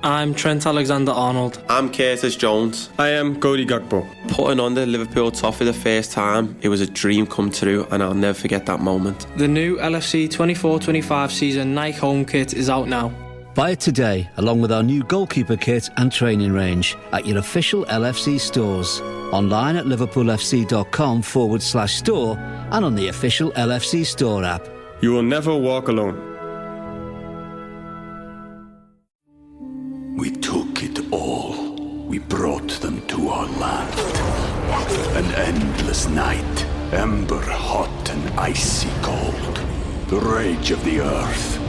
I'm Trent Alexander-Arnold. I'm Curtis Jones. I am Cody Gakpo. Putting on the Liverpool top for the first time, it was a dream come true, and I'll never forget that moment. The new LFC 24-25 season Nike home kit is out now. Buy it today, along with our new goalkeeper kit and training range at your official LFC stores. Online at liverpoolfc.com/store and on the official LFC store app. You will never walk alone. We took it all. We brought them to our land. An endless night, ember hot and icy cold. The rage of the earth.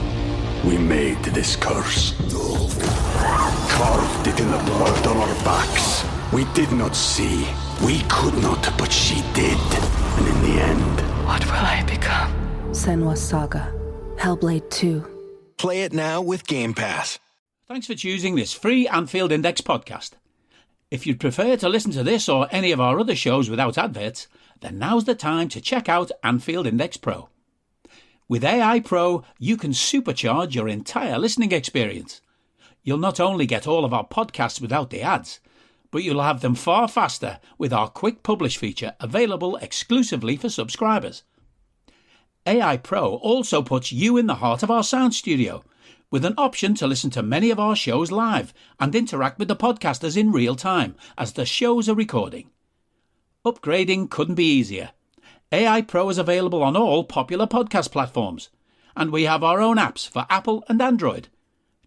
We made this curse. Carved it in the blood on our backs. We did not see. We could not, but she did. And in the end... What will I become? Senua's Saga. Hellblade 2. Play it now with Game Pass. Thanks for choosing this free Anfield Index podcast. If you'd prefer to listen to this or any of our other shows without adverts, then now's the time to check out Anfield Index Pro. With AI Pro, you can supercharge your entire listening experience. You'll not only get all of our podcasts without the ads, but you'll have them far faster with our quick publish feature available exclusively for subscribers. AI Pro also puts you in the heart of our sound studio, with an option to listen to many of our shows live and interact with the podcasters in real time as the shows are recording. Upgrading couldn't be easier. AI Pro is available on all popular podcast platforms, and we have our own apps for Apple and Android.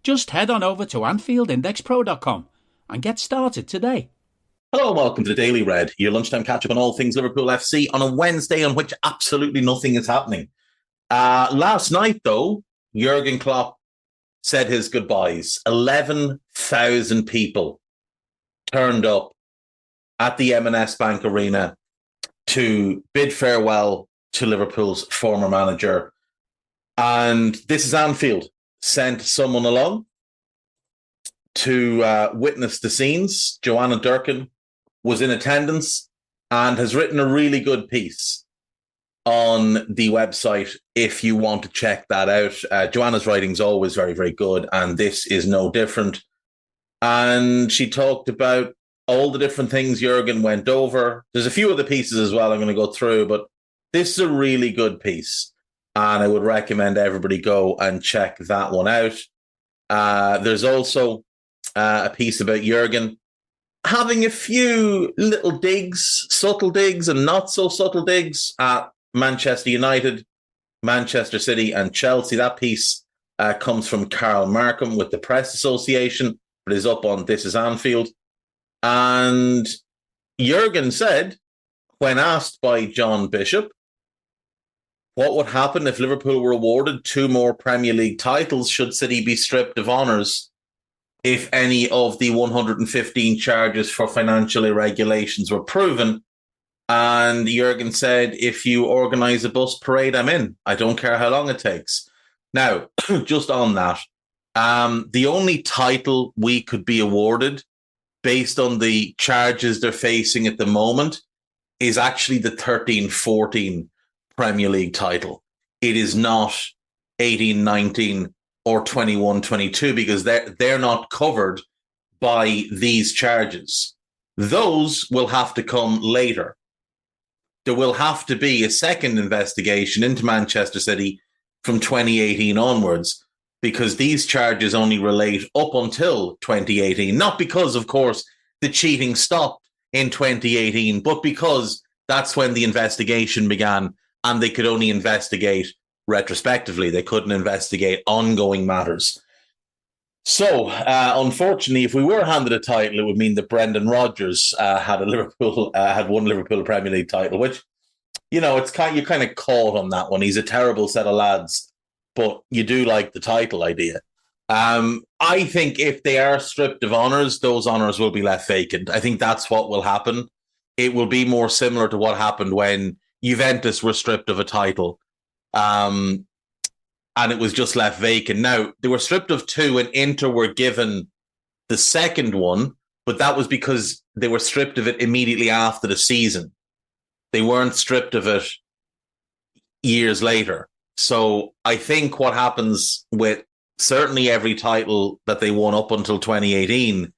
Just head on over to AnfieldIndexPro.com and get started today. Hello and welcome to the Daily Red, your lunchtime catch-up on all things Liverpool FC on a Wednesday on which absolutely nothing is happening. Last night, though, Jurgen Klopp said his goodbyes. 11,000 people turned up at the M&S Bank Arena to bid farewell to Liverpool's former manager. And This is Anfield sent someone along to witness the scenes. Joanna Durkin was in attendance and has written a really good piece on the website if you want to check that out. Joanna's writing's always very, very good, and this is no different. And she talked about all the different things Jurgen went over. There's a few other pieces as well I'm going to go through, but this is a really good piece, and I would recommend everybody go and check that one out. There's also a piece about Jurgen having a few little digs, subtle digs and not so subtle digs at Manchester United, Manchester City and Chelsea. That piece comes from Carl Markham with the Press Association. It is up on This is Anfield. And Jurgen said, when asked by John Bishop, what would happen if Liverpool were awarded 2 more Premier League titles should City be stripped of honours if any of the 115 charges for financial irregularities were proven? And Jurgen said, if you organise a bus parade, I'm in. I don't care how long it takes. Now, just on that, the only title we could be awarded based on the charges they're facing at the moment is actually the 13-14 Premier League title. It is not 18-19 or 21-22 because they're not covered by these charges. Those will have to come later. There will have to be a second investigation into Manchester City from 2018 onwards, because these charges only relate up until 2018. Not because, of course, the cheating stopped in 2018, but because that's when the investigation began and they could only investigate retrospectively. They couldn't investigate ongoing matters. So, unfortunately, if we were handed a title, it would mean that Brendan Rodgers had won Liverpool a Premier League title, which, you know, you're kind of caught on that one. He's a terrible set of lads, but you do like the title idea. I think if they are stripped of honours, those honours will be left vacant. I think that's what will happen. It will be more similar to what happened when Juventus were stripped of a title. And it was just left vacant. Now, they were stripped of 2 and Inter were given the second one, but that was because they were stripped of it immediately after the season. They weren't stripped of it years later. So I think what happens with certainly every title that they won up until 2018,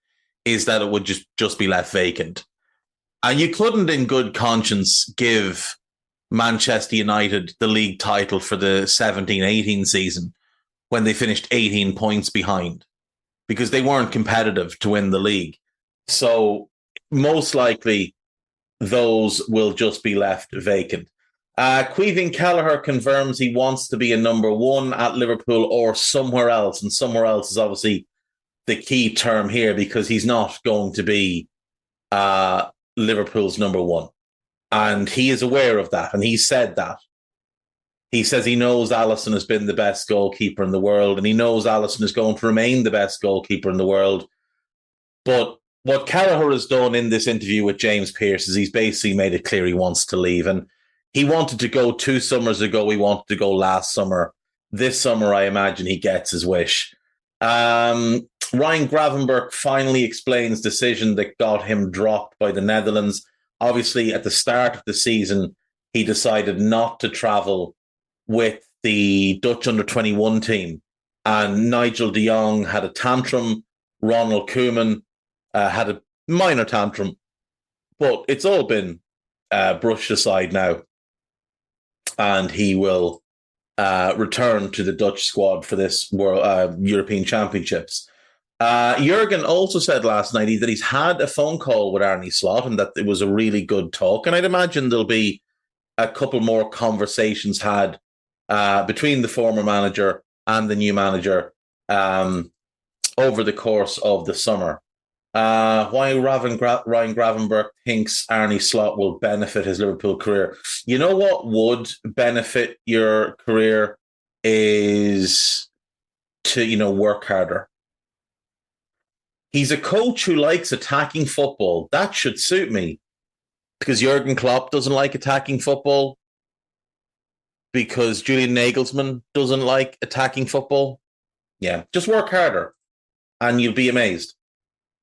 is that it would just be left vacant. And you couldn't in good conscience give Manchester United the league title for the 17-18 season when they finished 18 points behind, because they weren't competitive to win the league. So most likely those will just be left vacant. Caoimhín Kelleher confirms he wants to be a number one at Liverpool or somewhere else. And somewhere else is obviously the key term here, because he's not going to be Liverpool's number one. And he is aware of that. And he said that. He says he knows Alisson has been the best goalkeeper in the world, and he knows Alisson is going to remain the best goalkeeper in the world. But what Kelleher has done in this interview with James Pearce is he's basically made it clear he wants to leave. And he wanted to go 2 summers ago. He wanted to go last summer. This summer, I imagine he gets his wish. Ryan Gravenberch finally explains decision that got him dropped by the Netherlands. Obviously, at the start of the season, he decided not to travel with the Dutch under-21 team. And Nigel de Jong had a tantrum. Ronald Koeman had a minor tantrum. But it's all been brushed aside now. And he will return to the Dutch squad for this European Championships. Jurgen also said last night that he's had a phone call with Arne Slot and that it was a really good talk. And I'd imagine there'll be a couple more conversations had between the former manager and the new manager over the course of the summer. Why Ryan Gravenberch thinks Arne Slot will benefit his Liverpool career. You know what would benefit your career is to, work harder. He's a coach who likes attacking football. That should suit me, because Jurgen Klopp doesn't like attacking football, because Julian Nagelsmann doesn't like attacking football. Yeah, just work harder and you'll be amazed.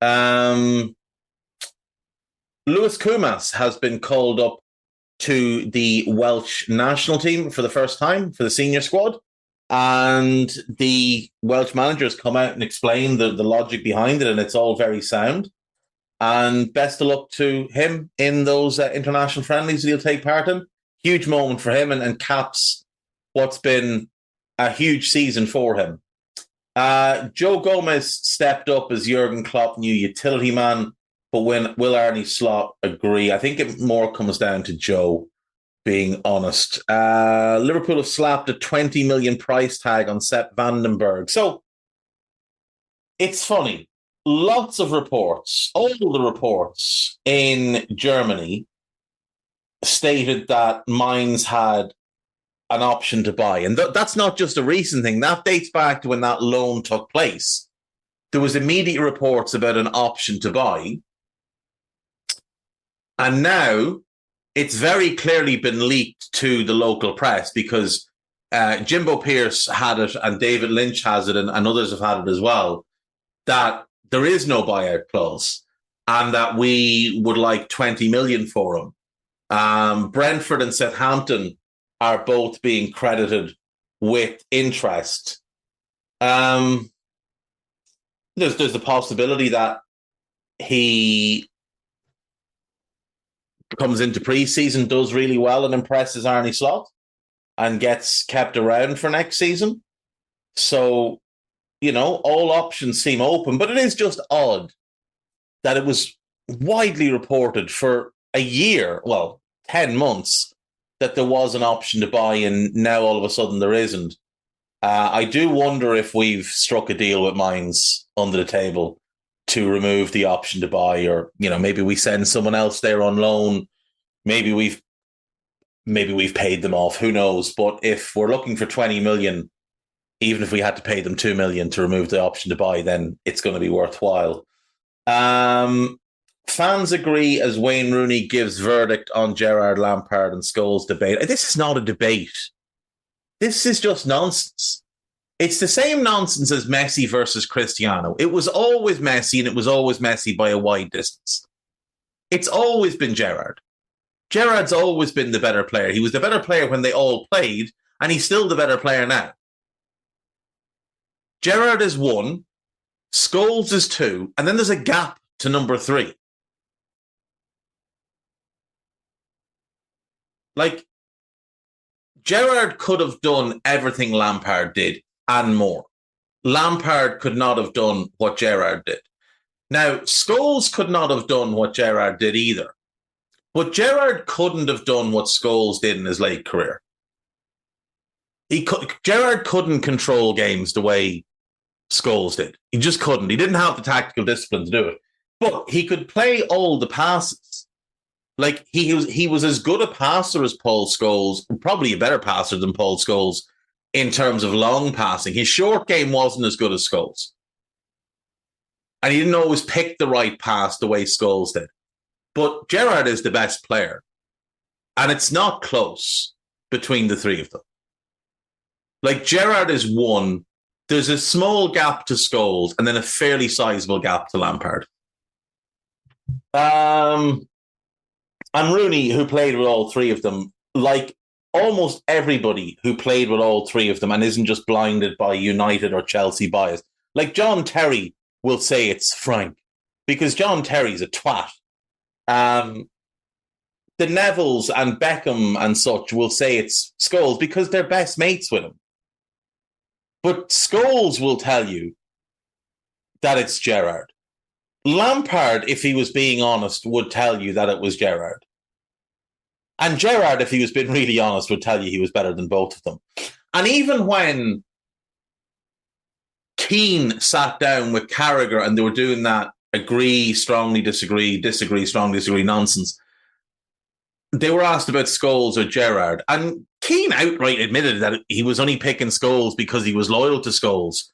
Luis Koumas has been called up to the Welsh national team for the first time for the senior squad. And the Welsh manager has come out and explained the logic behind it, and it's all very sound. And best of luck to him in those international friendlies that he'll take part in. Huge moment for him and caps what's been a huge season for him. Joe Gomez stepped up as Jurgen Klopp new utility man, but will Arne Slot agree? I think it more comes down to Joe, being honest. Liverpool have slapped a 20 million price tag on Sepp Vandenberg. So it's funny. Lots of reports, all the reports in Germany stated that Mainz had an option to buy. And that's not just a recent thing. That dates back to when that loan took place. There was immediate reports about an option to buy. And now it's very clearly been leaked to the local press, because Jimbo Pearce had it and David Lynch has it and others have had it as well, that there is no buyout clause and that we would like 20 million for him. Brentford and Southampton are both being credited with interest. There's the possibility that he comes into pre-season, does really well and impresses Arne Slot and gets kept around for next season. So, all options seem open, but it is just odd that it was widely reported for a year, 10 months, that there was an option to buy, and now all of a sudden there isn't. I do wonder if we've struck a deal with Mainz under the table to remove the option to buy, or maybe we send someone else there on loan. Maybe we've paid them off. Who knows? But if we're looking for 20 million, even if we had to pay them 2 million to remove the option to buy, then it's going to be worthwhile. Fans agree as Wayne Rooney gives verdict on Gerrard, Lampard and Scholes debate. This is not a debate. This is just nonsense. It's the same nonsense as Messi versus Cristiano. It was always Messi, and it was always Messi by a wide distance. It's always been Gerrard. Gerrard's always been the better player. He was the better player when they all played, and he's still the better player now. Gerrard is 1, Scholes is 2, and then there's a gap to number 3. Like, Gerrard could have done everything Lampard did and more. Lampard could not have done what Gerrard did. Now, Scholes could not have done what Gerrard did either. But Gerrard couldn't have done what Scholes did in his late career. Gerrard couldn't control games the way Scholes did. He just couldn't. He didn't have the tactical discipline to do it. But he could play all the passes. Like, he was as good a passer as Paul Scholes, probably a better passer than Paul Scholes in terms of long passing. His short game wasn't as good as Scholes. And he didn't always pick the right pass the way Scholes did. But Gerrard is the best player. And it's not close between the three of them. Like, Gerrard is 1. There's a small gap to Scholes and then a fairly sizable gap to Lampard. And Rooney, who played with all three of them, like almost everybody who played with all three of them and isn't just blinded by United or Chelsea bias. Like, John Terry will say it's Frank because John Terry's a twat. The Nevilles and Beckham and such will say it's Scholes because they're best mates with him. But Scholes will tell you that it's Gerrard. Lampard, if he was being honest, would tell you that it was Gerrard. And Gerrard, if he was being really honest, would tell you he was better than both of them. And even when Keane sat down with Carragher and they were doing that agree, strongly disagree, disagree, strongly disagree nonsense, they were asked about Scholes or Gerrard. And Keane outright admitted that he was only picking Scholes because he was loyal to Scholes,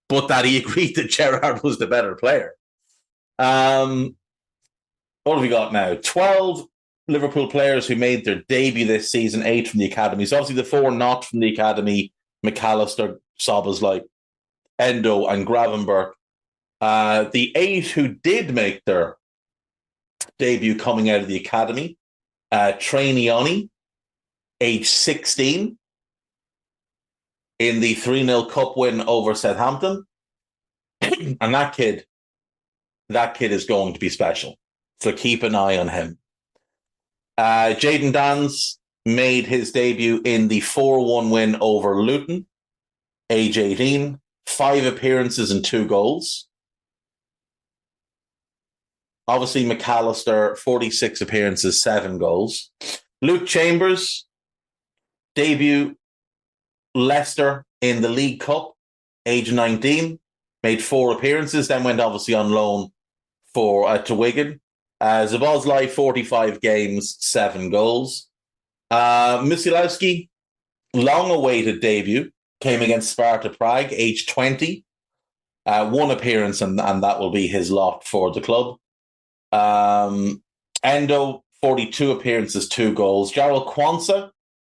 but that he agreed that Gerrard was the better player. What have we got now? 12 Liverpool players who made their debut this season, 8 from the academy. So obviously the 4 not from the academy, McAllister, Szoboszlai, Endo and Gravenberch. The 8 who did make their debut coming out of the academy, Trainioni, age 16, in the 3-0 cup win over Southampton. And that kid is going to be special. So keep an eye on him. Jayden Danns made his debut in the 4-1 win over Luton, age 18, 5 appearances and 2 goals. Obviously, McAllister, 46 appearances, 7 goals. Luke Chambers, debut Leicester in the League Cup, age 19, made 4 appearances, then went obviously on loan to Wigan. Szoboszlai, 45 games, 7 goals. Musialowski, long-awaited debut, came against Sparta Prague, age 20. 1 appearance, and that will be his lot for the club. Endo, 42 appearances, 2 goals. Jarrell Quansah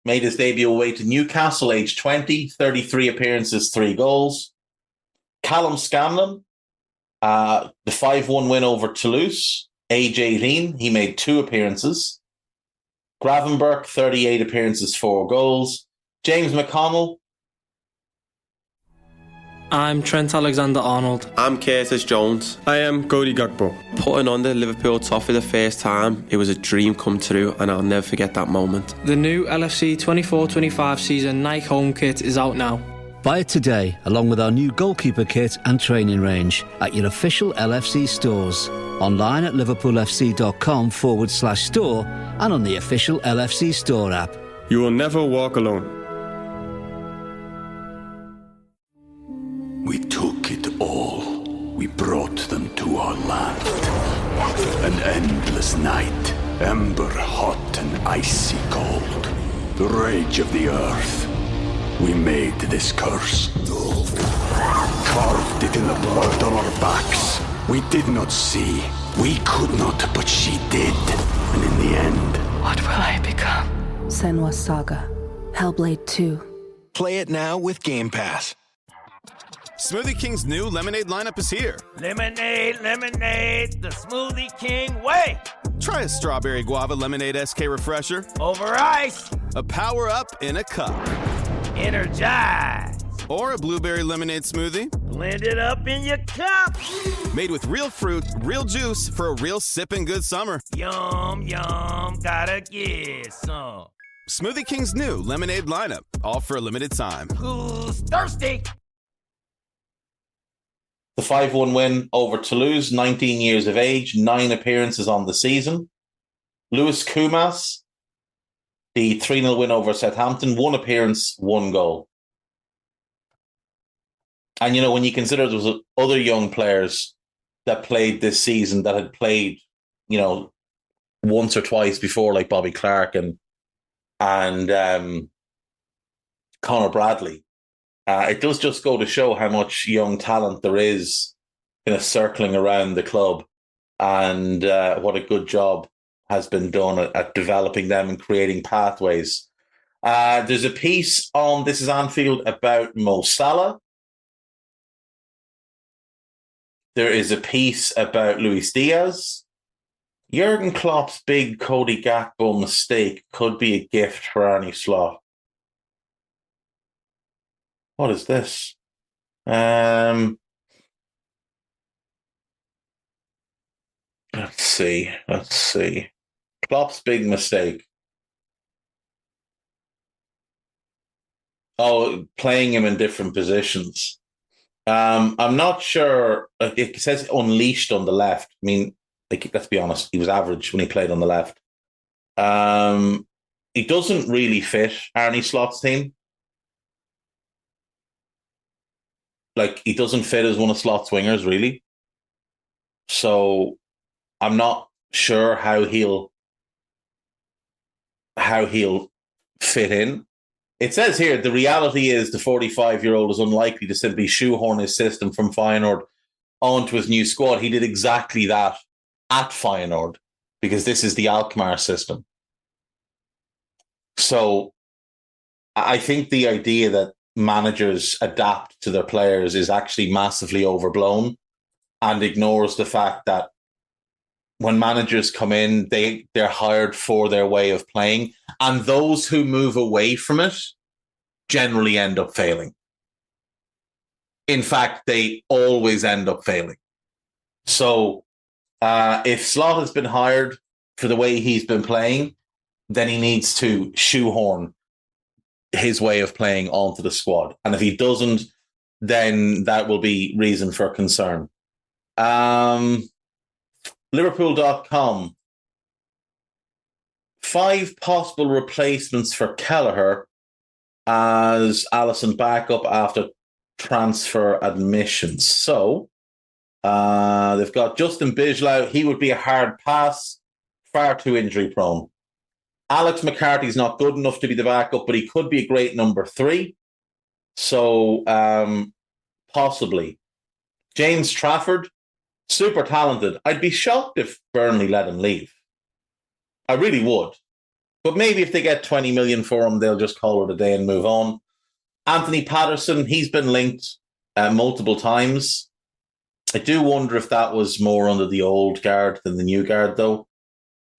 made his debut away to Newcastle, age 20, 33 appearances, 3 goals. Callum Scanlon, the 5-1 win over Toulouse, age 18, he made 2 appearances. Gravenberch, 38 appearances, 4 goals. James McConnell. I'm Trent Alexander-Arnold. I'm Curtis Jones. I am Cody Gakpo. Putting on the Liverpool top for the first time, it was a dream come true, and I'll never forget that moment. The new LFC 24-25 season Nike home kit is out now. Buy it today, along with our new goalkeeper kit and training range at your official LFC stores. Online at liverpoolfc.com/store and on the official LFC store app. You will never walk alone. We took it all. We brought them to our land. An endless night, ember hot and icy cold. The rage of the earth. We made this curse. Carved it in the blood on our backs. We did not see. We could not, but she did. And in the end... What will I become? Senwa Saga. Hellblade 2. Play it now with Game Pass. Smoothie King's new lemonade lineup is here. Lemonade, lemonade, the Smoothie King way. Try a strawberry guava lemonade SK refresher. Over ice. A power up in a cup. Energize. or a blueberry lemonade smoothie. Blend it up in your cup. Made with real fruit, real juice for a real sipping good summer. Yum, yum, gotta get some. Smoothie King's new lemonade lineup, all for a limited time. Who's thirsty? The 5-1 win over Toulouse, 19 years of age, 9 appearances on the season. Luis Kumas, the 3-0 win over Southampton, 1 appearance, 1 goal. And, you know, when you consider there was other young players that played this season that had played, you know, once or twice before, like Bobby Clark and Conor Bradley, it does just go to show how much young talent there is kind of circling around the club, and what a good job has been done at developing them and creating pathways. There's a piece on This Is Anfield about Mo Salah. There is a piece about Luis Diaz. Jurgen Klopp's big Cody Gakpo mistake could be a gift for Arne Slot. What is this? Let's see. Klopp's big mistake. Oh, playing him in different positions. I'm not sure. It says unleashed on the left. I mean, like, let's be honest, he was average when he played on the left. He doesn't really fit Arne Slot's team. Like, he doesn't fit as one of Slot's wingers, really. So I'm not sure how he'll fit in. It says here, the reality is the 45-year-old is unlikely to simply shoehorn his system from Feyenoord onto his new squad. He did exactly that at Feyenoord, because this is the Alkmaar system. So I think the idea that managers adapt to their players is actually massively overblown, and ignores the fact that when managers come in, they're hired for their way of playing, and those who move away from it generally end up failing. In fact, they always end up failing. So if Slot has been hired for the way he's been playing, then he needs to shoehorn his way of playing onto the squad. And if he doesn't, then that will be reason for concern. Liverpool.com. 5 possible replacements for Kelleher as Alisson backup after transfer admissions. So they've got Justin Bijlow. He would be a hard pass, far too injury prone. Alex McCarthy's not good enough to be the backup, but he could be a great number 3. So possibly. James Trafford, super talented. I'd be shocked if Burnley let him leave. I really would. But maybe if they get 20 million for him, they'll just call it a day and move on. Anthony Patterson, he's been linked multiple times. I do wonder if that was more under the old guard than the new guard, though.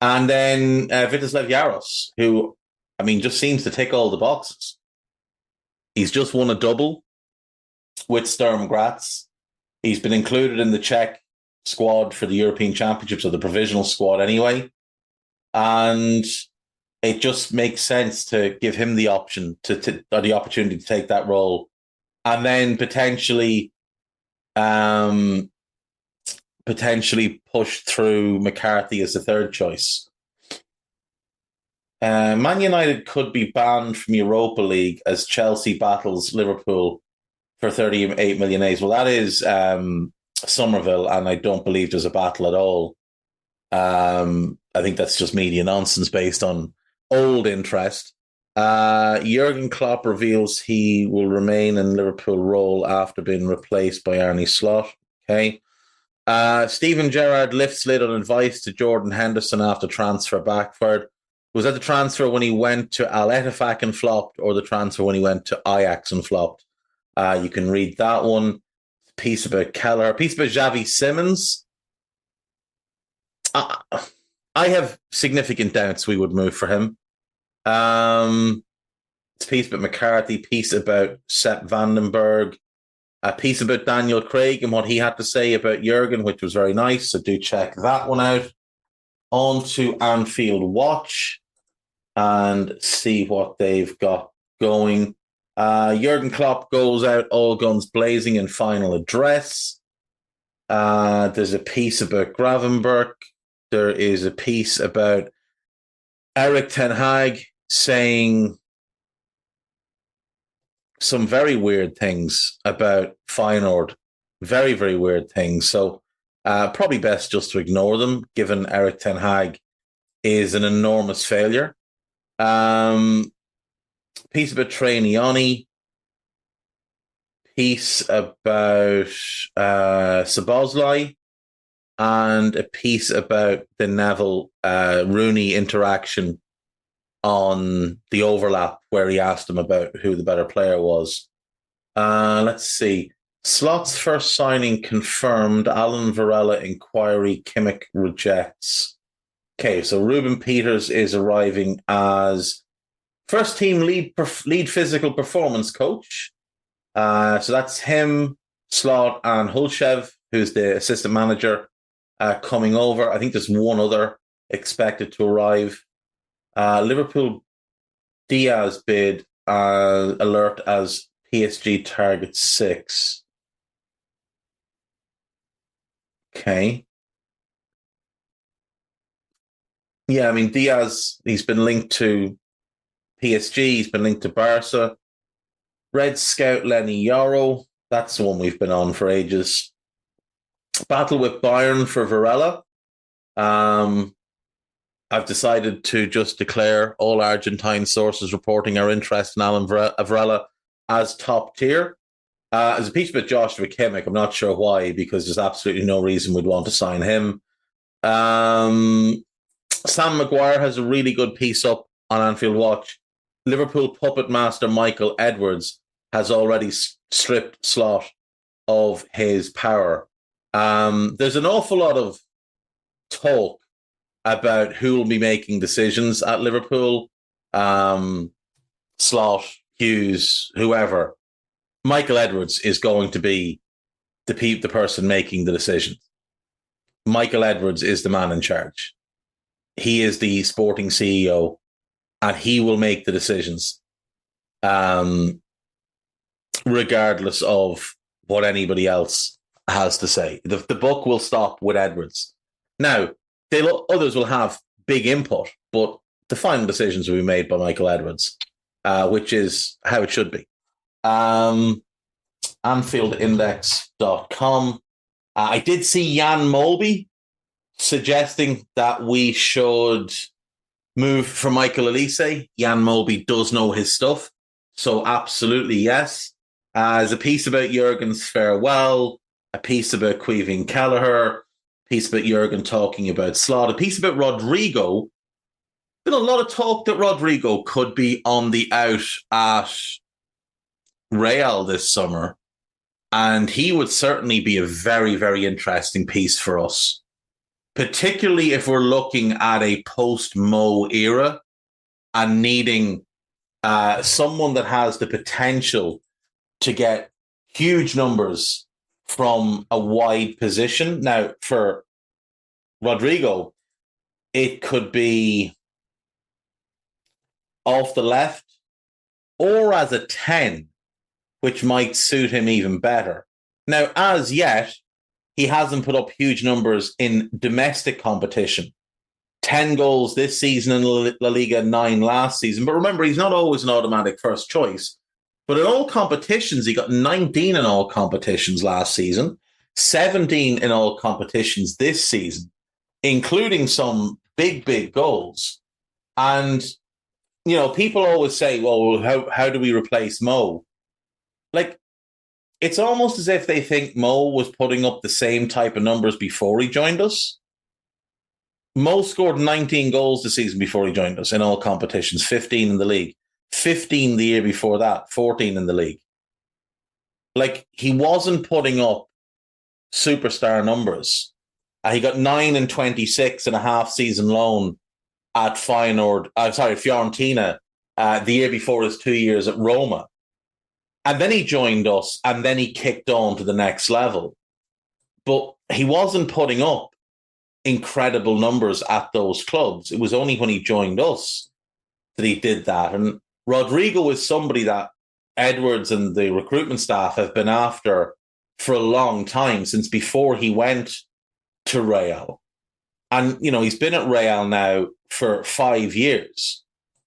And then Vitislav Jaros, who, I mean, just seems to tick all the boxes. He's just won a double with Sturm Graz. He's been included in the Czech squad for the European Championships, or the provisional squad anyway. And it just makes sense to give him the option or the opportunity to take that role, and then potentially push through McCarthy as the third choice. Man United could be banned from Europa League as Chelsea battles Liverpool for 38 million A's. Well, that is Somerville, and I don't believe there's a battle at all. I think that's just media nonsense based on old interest. Jurgen Klopp reveals he will remain in Liverpool role after being replaced by Arne Slot. Okay. Steven Gerrard lifts lid on advice to Jordan Henderson after transfer backfired. Was that the transfer when he went to Al Ettifaq and flopped, or the transfer when he went to Ajax and flopped? You can read that one. Piece about Keller. Piece about Xavi Simons. I have significant doubts we would move for him. It's a piece about McCarthy, piece about Sepp Vandenberg, a piece about Daniel Craig and what he had to say about Jurgen, which was very nice. So do check that one out. On to Anfield Watch and see what they've got going. Jurgen Klopp goes out all guns blazing in final address. There's a piece about Gravenberch. There is a piece about Erik ten Hag saying some very weird things about Feyenoord. Very, very weird things. So probably best just to ignore them, given Erik ten Hag is an enormous failure. Piece about Trainiani. Piece about Szoboszlai. And a piece about the Neville Rooney interaction on the overlap where he asked him about who the better player was. Let's see. Slot's first signing confirmed. Alan Varela inquiry. Kimmich rejects. Okay, so Ruben Peters is arriving as first team lead physical performance coach. So that's him, Slot, and Hulchev, who's the assistant manager, coming over. I think there's one other expected to arrive. Liverpool Diaz bid alert as PSG target 6. Okay. Yeah, I mean, Diaz, he's been linked to PSG, he's been linked to Barca. Red Scout Lenny Yoro, that's the one we've been on for ages. Battle with Bayern for Varela. I've decided to just declare all Argentine sources reporting our interest in Alan Varela as top tier. As a piece about Joshua Kimmich, I'm not sure why, because there's absolutely no reason we'd want to sign him. Sam Maguire has a really good piece up on Anfield Watch. Liverpool puppet master Michael Edwards has already stripped Slot of his power. There's an awful lot of talk about who will be making decisions at Liverpool. Slot, Hughes, whoever. Michael Edwards is going to be the person making the decisions. Michael Edwards is the man in charge. He is the sporting CEO, and he will make the decisions, regardless of what anybody else has to say. The buck will stop with Edwards. Now, others will have big input, but the final decisions will be made by Michael Edwards, which is how it should be. AnfieldIndex.com. I did see Jan Molby suggesting that we should move for Michael Olise. Jan Molby does know his stuff, so absolutely yes. There's a piece about Jurgen's farewell, a piece about Queeving Kelleher, a piece about Jurgen talking about Slot, a piece about Rodrigo. Been a lot of talk that Rodrigo could be on the out at Real this summer, and he would certainly be a very, very interesting piece for us, particularly if we're looking at a post-Mo era and needing someone that has the potential to get huge numbers from a wide position. Now, for Rodrigo, it could be off the left or as a 10, which might suit him even better. Now, as yet, he hasn't put up huge numbers in domestic competition. 10 goals this season in La Liga, 9 last season. But remember, he's not always an automatic first choice. But in all competitions, he got 19 in all competitions last season, 17 in all competitions this season, including some big, big goals. And, you know, people always say, well, how do we replace Mo? Like, it's almost as if they think Mo was putting up the same type of numbers before he joined us. Mo scored 19 goals the season before he joined us in all competitions, 15 in the league. 15 the year before that, 14 in the league. Like, he wasn't putting up superstar numbers. He got 9 and 26 and a half season loan at Fiorentina the year before his 2 years at Roma. And then he joined us, and then he kicked on to the next level. But he wasn't putting up incredible numbers at those clubs. It was only when he joined us that he did that. And Rodrigo is somebody that Edwards and the recruitment staff have been after for a long time, since before he went to Real. And, you know, he's been at Real now for 5 years.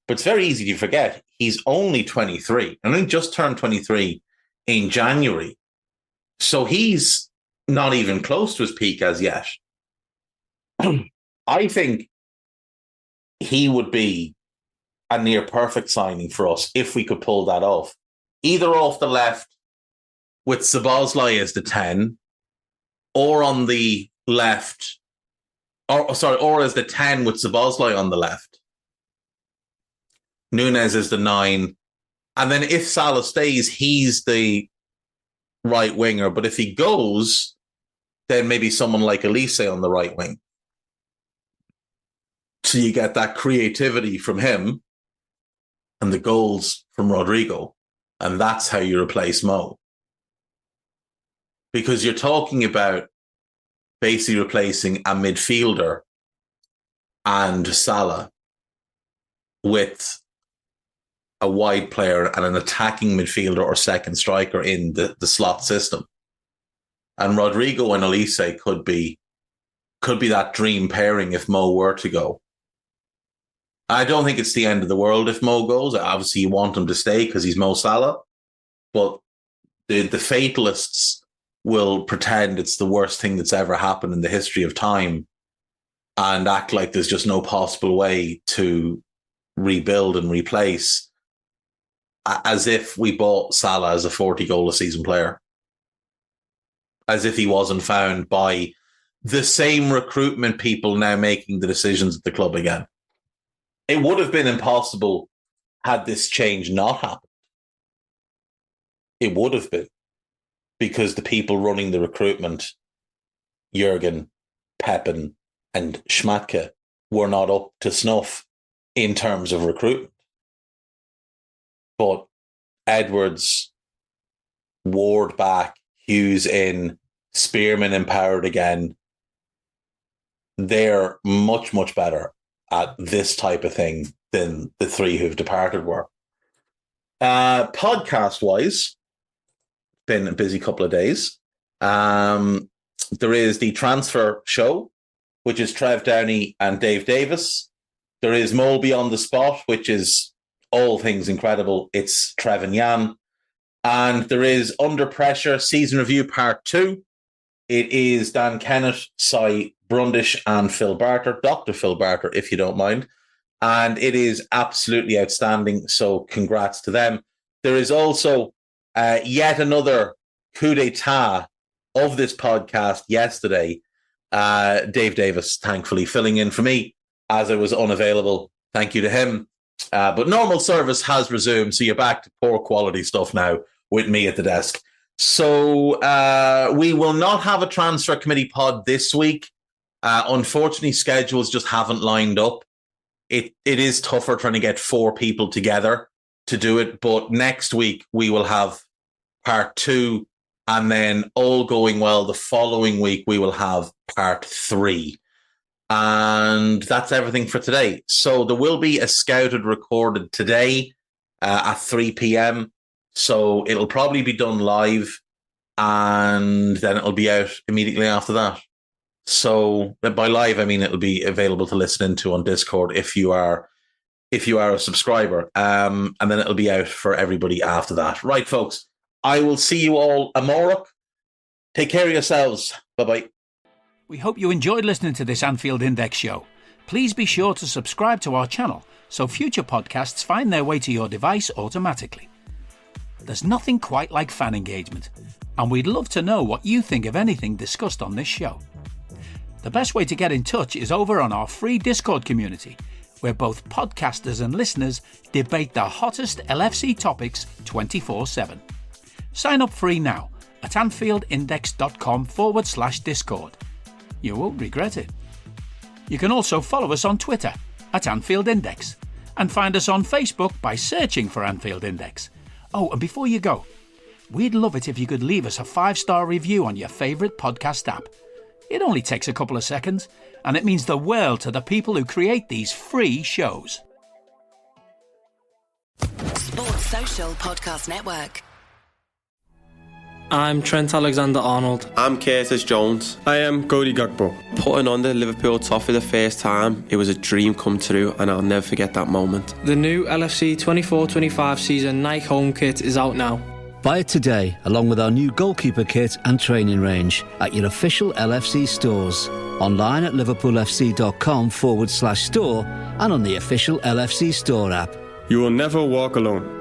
But it's very easy to forget he's only 23. And he just turned 23 in January. So he's not even close to his peak as yet. I think he would be a near perfect signing for us if we could pull that off. Either off the left with Szoboszlai as the 10, or on the left, or as the 10 with Szoboszlai on the left. Nunes is the 9. And then if Salah stays, he's the right winger. But if he goes, then maybe someone like Elise on the right wing. So you get that creativity from him and the goals from Rodrigo. And that's how you replace Mo. Because you're talking about basically replacing a midfielder and Salah with a wide player and an attacking midfielder or second striker in the slot system. And Rodrigo and Elise could be that dream pairing if Mo were to go. I don't think it's the end of the world if Mo goes. Obviously, you want him to stay because he's Mo Salah. But the fatalists will pretend it's the worst thing that's ever happened in the history of time and act like there's just no possible way to rebuild and replace, as if we bought Salah as a 40-goal-a-season player. As if he wasn't found by the same recruitment people now making the decisions at the club again. It would have been impossible had this change not happened. It would have been, because the people running the recruitment, Jurgen, Pepin, and Schmatke, were not up to snuff in terms of recruitment. But Edwards, Ward back, Hughes in, Spearman empowered again. They're much, much better at this type of thing than the three who've departed were. Podcast-wise, been a busy couple of days. There is the transfer show, which is Trev Downey and Dave Davis. There is Molby on the Spot, which is all things incredible. It's Trev and Jan. And there is Under Pressure Season Review Part 2. It is Dan Kennett, Cy Brundish, and Phil Barter, Dr. Phil Barter, if you don't mind. And it is absolutely outstanding, so congrats to them. There is also yet another coup d'etat of this podcast yesterday. Dave Davis, thankfully, filling in for me as I was unavailable. Thank you to him. But normal service has resumed, so you're back to poor quality stuff now with me at the desk. So we will not have a transfer committee pod this week. Unfortunately, schedules just haven't lined up. It is tougher trying to get 4 people together to do it. But next week we will have part 2, and then all going well, the following week we will have part 3. And that's everything for today. So there will be a Scouted recorded today at 3 p.m. So it'll probably be done live, and then it'll be out immediately after that. So by live, I mean it'll be available to listen into on Discord if you are a subscriber. And then it'll be out for everybody after that. Right, folks. I will see you all tomorrow. Take care of yourselves. Bye-bye. We hope you enjoyed listening to this Anfield Index show. Please be sure to subscribe to our channel so future podcasts find their way to your device automatically. There's nothing quite like fan engagement, and we'd love to know what you think of anything discussed on this show. The best way to get in touch is over on our free Discord community, where both podcasters and listeners debate the hottest LFC topics 24/7. Sign up free now at AnfieldIndex.com/Discord. You won't regret it. You can also follow us on Twitter at AnfieldIndex And find us on Facebook by searching for Anfield Index. Oh, and before you go, we'd love it if you could leave us a 5-star review on your favourite podcast app. It only takes a couple of seconds, and it means the world to the people who create these free shows. Sports Social Podcast Network. I'm Trent Alexander-Arnold. I'm Curtis Jones. I am Cody Gakpo. Putting on the Liverpool top for the first time, it was a dream come true, and I'll never forget that moment. The new LFC 24-25 season Nike home kit is out now. Buy it today, along with our new goalkeeper kit and training range at your official LFC stores. Online at liverpoolfc.com/store and on the official LFC store app. You will never walk alone.